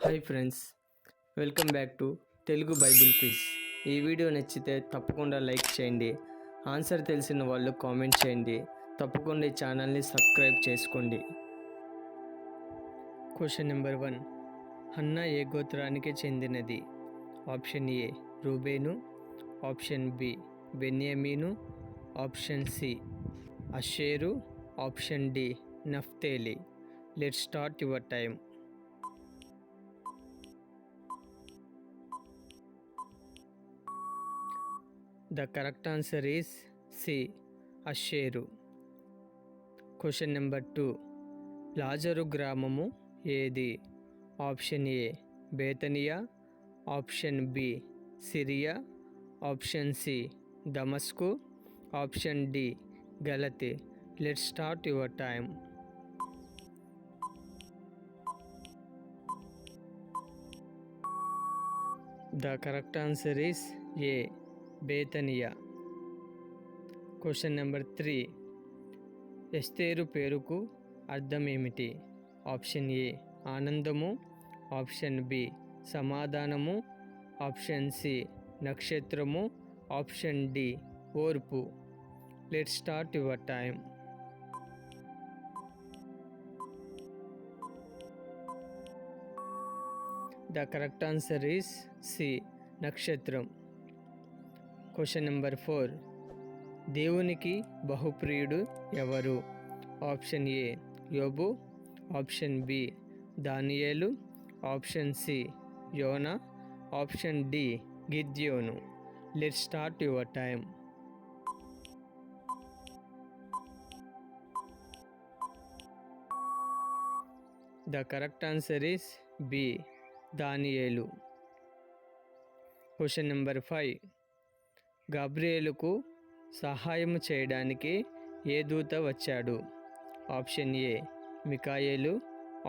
Hi friends, welcome back to Telugu Bible quiz. ఈ video నచ్చితే తప్పకుండా లైక్ చేయండి. ఆన్సర్ తెలిసిన వాళ్ళు కామెంట్ చేయండి. తప్పకుండా ఈ ఛానల్ని సబ్స్క్రైబ్ చేసుకోండి. Question number 1. హన్నా ఏ గోత్రానికి చెందినది? ఆప్షన్ ఏ రూబేను, ఆప్షన్ బి బెన్యామీను, ఆప్షన్ సి అషేరు, ఆప్షన్ డి నఫ్తేలి. Let's start your time. The correct answer is C. అషేరు. Question number 2. లాజరు గ్రామము ఏది? ఆప్షన్ ఏ బేతనియా, option B Syria, option C దమస్కు, ఆప్షన్ డి గలతి. Let's start your time. The correct answer is A. బేతనియా. Question number 3. ఎస్తేరు పేరుకు అర్థం ఏమిటి? ఆప్షన్ ఏ ఆనందము, ఆప్షన్ బి సమాధానము, ఆప్షన్ సి నక్షత్రము, ఆప్షన్ డి ఓర్పు. Let's start your time. The correct answer is C నక్షత్రం. Question number 4. దేవునికి బహుప్రియుడు ఎవరు? ఆప్షన్ ఏ యోబు, ఆప్షన్ బి దానియేలు, ఆప్షన్ సి యోనా, ఆప్షన్ డి గిద్యోను. Let's start your time. The correct answer is B దానియేలు. Question number 5. గాబ్రియేలుకు సహాయం చేయడానికి ఏ దూత వచ్చాడు? ఆప్షన్ ఏ మికాయేలు,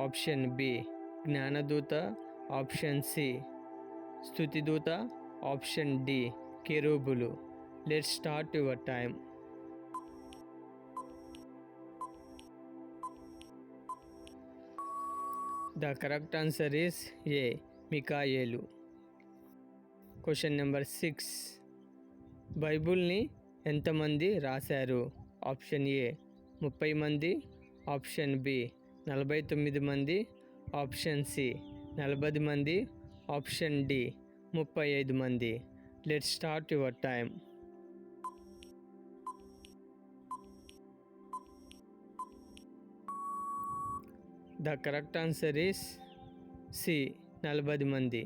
ఆప్షన్ బి జ్ఞానదూత, ఆప్షన్ సి స్తుతిదూత, ఆప్షన్ డి కెరూబులు. Let's start your time. The correct answer is a మికాయేలు. Question number 6. బైబిల్ని ఎంతమంది రాశారు? ఆప్షన్ ఏ 30 మంది, ఆప్షన్ బి 49 మంది, ఆప్షన్ సి 40 మంది, ఆప్షన్ డి 35 మంది. Let's start your time. The correct answer is C 40 మంది.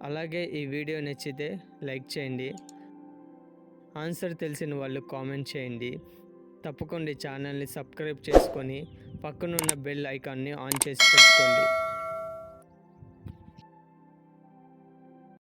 అలాగే ఈ వీడియో నచ్చితే లైక్ చేయండి. ఆన్సర్ తెలిసిన వాళ్ళు కామెంట్ చేయండి. తప్పకుండా ఈ ఛానల్ని సబ్స్క్రైబ్ చేసుకొని పక్కనున్న బెల్ ఐకాన్ని ఆన్ చేసి పెట్టుకోండి.